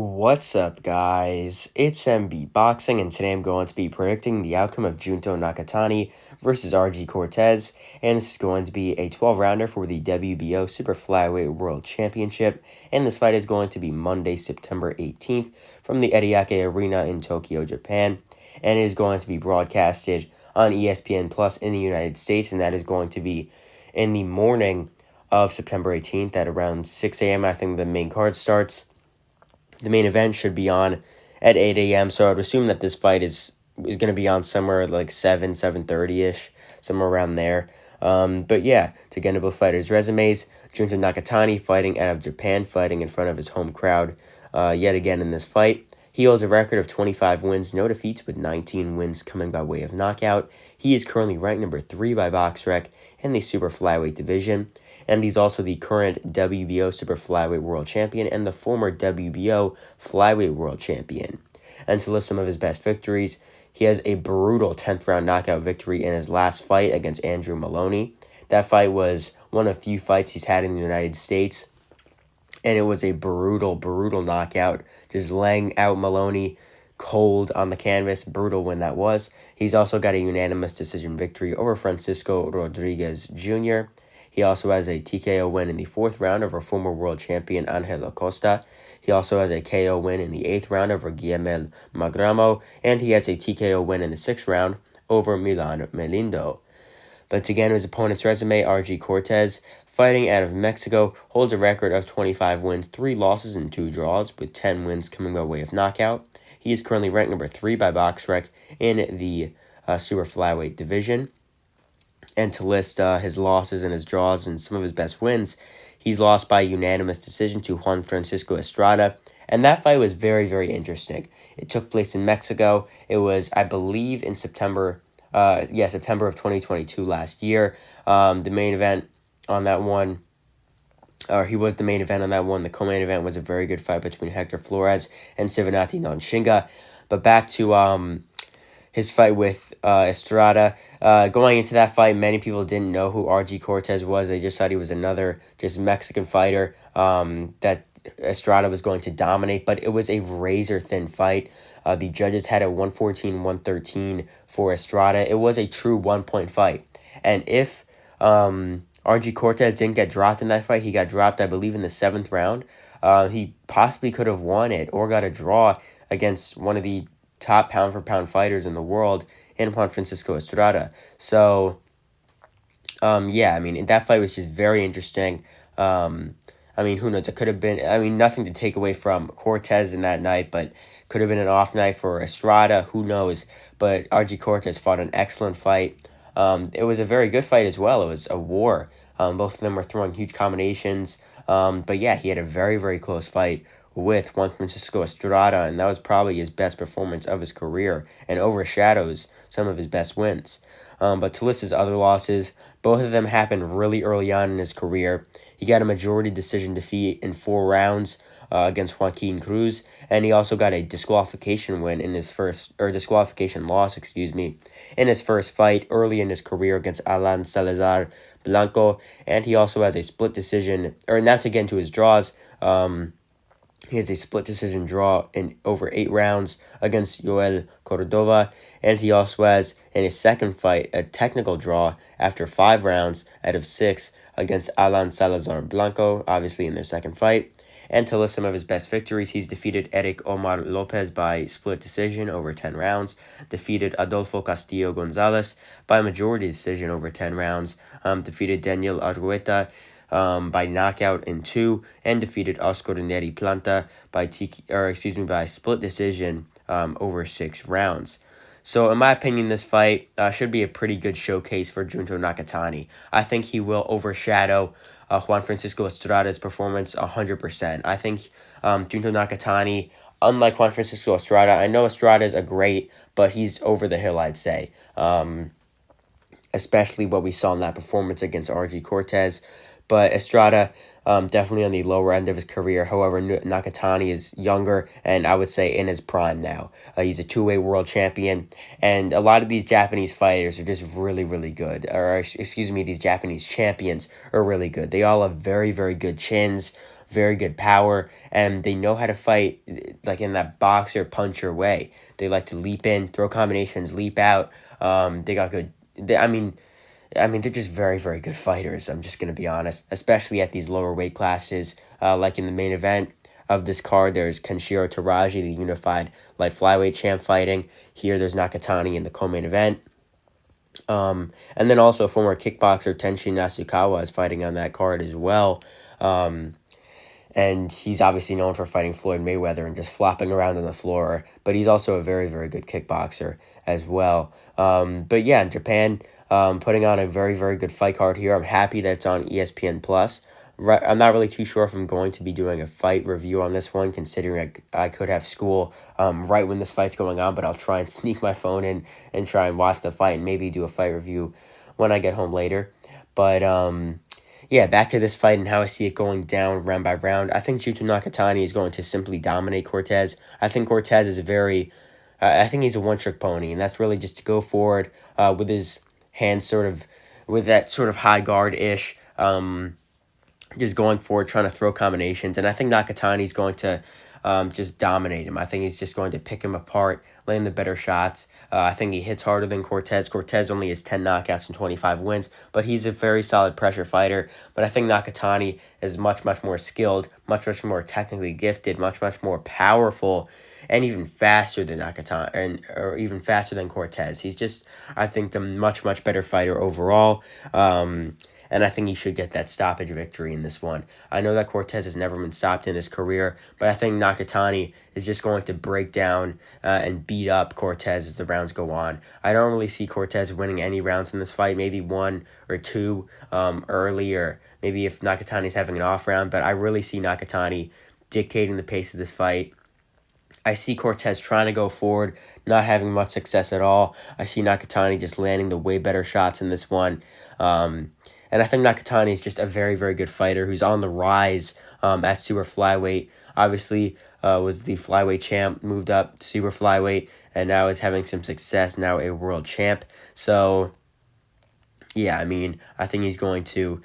What's up, guys? It's MB Boxing, and today I'm going to be predicting the outcome of Junto Nakatani versus Argi Cortes, and this is going to be a 12-rounder for the WBO Super Flyweight World Championship, and this fight is going to be Monday, September 18th from the Ariake Arena in Tokyo, Japan, and it is going to be broadcasted on ESPN Plus in the United States, and that is going to be in the morning of September 18th at around 6 a.m. I think the main card starts. The main event should be on at 8 a.m., so I would assume that this fight is going to be on somewhere like 7:30-ish, somewhere around there. But yeah, to get into both fighters' resumes, Junto Nakatani fighting out of Japan, fighting in front of his home crowd yet again in this fight. He holds a record of 25 wins, no defeats, with 19 wins coming by way of knockout. He is currently ranked number 3 by BoxRec in the Super Flyweight division, and he's also the current WBO Super Flyweight World Champion and the former WBO Flyweight World Champion. And to list some of his best victories, he has a brutal 10th round knockout victory in his last fight against Andrew Maloney. That fight was one of few fights he's had in the United States, and it was a brutal knockout, just laying out Maloney cold on the canvas. Brutal win that was. He's also got a unanimous decision victory over Francisco Rodriguez Jr. He also has a TKO win in the 4th round over former world champion Angel Acosta. He also has a KO win in the 8th round over Guillermo Magramo, and he has a TKO win in the 6th round over Milan Melindo. But to get into his opponent's resume, Argi Cortes, fighting out of Mexico, holds a record of 25 wins, 3 losses, and 2 draws, with 10 wins coming by way of knockout. He is currently ranked number 3 by BoxRec in the Super Flyweight division. And to list his losses and his draws and some of his best wins, he's lost by unanimous decision to Juan Francisco Estrada. And that fight was very interesting. It took place in Mexico. It was, I believe, in September of 2022 last year. The main event on that one, or he was the main event on that one. The co-main event was a very good fight between Hector Flores and Sivanati Nonshinga. But back to his fight with Estrada. Going into that fight, many people didn't know who Argi Cortes was. They just thought he was another just Mexican fighter that Estrada was going to dominate, but it was a razor-thin fight. The judges had a 114-113 for Estrada. It was a true one-point fight. And if Argi Cortes didn't get dropped in that fight, he got dropped, I believe, in the 7th round. He possibly could have won it or got a draw against one of the top pound-for-pound fighters in the world in Juan Francisco Estrada. So, that fight was just very interesting. Who knows? It could have been, nothing to take away from Cortes in that night, but could have been an off night for Estrada. Who knows? But Argi Cortes fought an excellent fight. It was a very good fight as well. It was a war. Both of them were throwing huge combinations. But yeah, he had a very close fight with Juan Francisco Estrada, and that was probably his best performance of his career and overshadows some of his best wins. But to list his other losses, both of them happened really early on in his career. He got a majority decision defeat in 4 rounds against Joaquin Cruz, and he also got a disqualification loss, in his first fight early in his career against Alan Salazar Blanco, and he also has a split decision, or not to get into his draws, he has a split decision draw in over 8 rounds against Yoel Cordova, and he also has, in his second fight, a technical draw after 5 rounds out of 6 against Alan Salazar Blanco, obviously in their second fight. And to list some of his best victories, he's defeated Eric Omar Lopez by split decision over 10 rounds, defeated Adolfo Castillo Gonzalez by majority decision over 10 rounds, defeated Daniel Argueta by knockout in 2, and defeated Oscar Neri Planta by split decision over 6 rounds. So in my opinion, this fight should be a pretty good showcase for Junto Nakatani. I think he will overshadow Juan Francisco Estrada's performance 100%. I think Junto Nakatani, unlike Juan Francisco Estrada, I know Estrada is a great, but he's over the hill, I'd say. Especially what we saw in that performance against Argi Cortes. But Estrada, definitely on the lower end of his career. However, Nakatani is younger and I would say in his prime now. He's a 2-way world champion. And a lot of these Japanese fighters are just really good. These Japanese champions are really good. They all have very good chins, very good power, and they know how to fight like in that boxer puncher way. They like to leap in, throw combinations, leap out. They got good. They're just very, very good fighters. I'm just going to be honest, especially at these lower weight classes. Like in the main event of this card, there's Kenshiro Taraji, the unified light flyweight champ, fighting. Here, there's Nakatani in the co-main event. And then also former kickboxer Tenshin Nasukawa is fighting on that card as well. And he's obviously known for fighting Floyd Mayweather and just flopping around on the floor. But he's also a very, very good kickboxer as well. But yeah, in Japan, putting on a very, very good fight card here. I'm happy that it's on ESPN Plus. Right, I'm not really too sure if I'm going to be doing a fight review on this one, considering I could have school right when this fight's going on, but I'll try and sneak my phone in and try and watch the fight and maybe do a fight review when I get home later. But yeah, back to this fight and how I see it going down round by round. I think Junto Nakatani is going to simply dominate Cortes. I think Cortes is I think he's a one-trick pony, and that's really just to go forward with his hands with that sort of high guard-ish, just going forward, trying to throw combinations. And I think Nakatani's going to just dominate him. I think he's just going to pick him apart, land the better shots. I think he hits harder than Cortes. Cortes only has 10 knockouts and 25 wins, but he's a very solid pressure fighter. But I think Nakatani is much, much more skilled, much, much more technically gifted, much, much more powerful, and even faster than Nakatani, or even faster than Cortes. He's just, I think, the much, much better fighter overall. And I think he should get that stoppage victory in this one. I know that Cortes has never been stopped in his career, but I think Nakatani is just going to break down and beat up Cortes as the rounds go on. I don't really see Cortes winning any rounds in this fight, maybe one or two early, or maybe if Nakatani's having an off round, but I really see Nakatani dictating the pace of this fight. I see Cortes trying to go forward, not having much success at all. I see Nakatani just landing the way better shots in this one. And I think Nakatani is just a very, very good fighter who's on the rise at super flyweight. Obviously, was the flyweight champ, moved up to super flyweight, and now is having some success, now a world champ. So, yeah, I think he's going to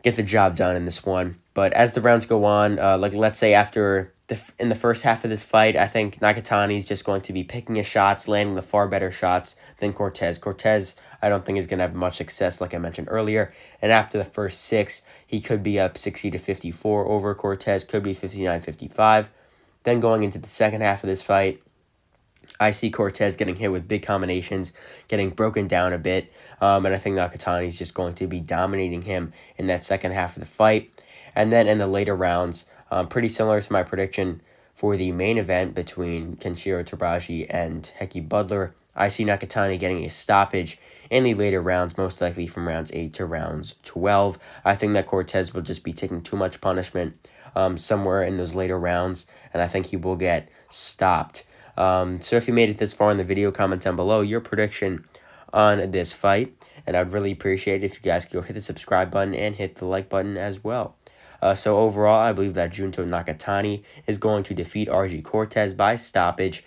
get the job done in this one. But as the rounds go on, like let's say in the first half of this fight, I think Nakatani is just going to be picking his shots, landing the far better shots than Cortes. Cortes, I don't think is going to have much success, like I mentioned earlier. And after the first 6, he could be up 60-54 over Cortes, could be 59-55. Then going into the second half of this fight, I see Cortes getting hit with big combinations, getting broken down a bit, and I think Nakatani is just going to be dominating him in that second half of the fight. And then in the later rounds, pretty similar to my prediction for the main event between Kenshiro Taraji and Heki Butler, I see Nakatani getting a stoppage in the later rounds, most likely from rounds 8 to rounds 12. I think that Cortes will just be taking too much punishment somewhere in those later rounds, and I think he will get stopped. So if you made it this far in the video, comment down below your prediction on this fight, and I'd really appreciate it if you guys could go hit the subscribe button and hit the like button as well. So overall, I believe that Junto Nakatani is going to defeat Argi Cortes by stoppage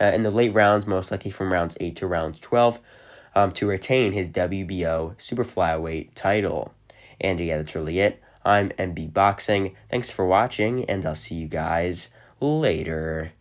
in the late rounds, most likely from rounds 8 to rounds 12, to retain his WBO Super Flyweight title. And yeah, that's really it. I'm MB Boxing. Thanks for watching, and I'll see you guys later.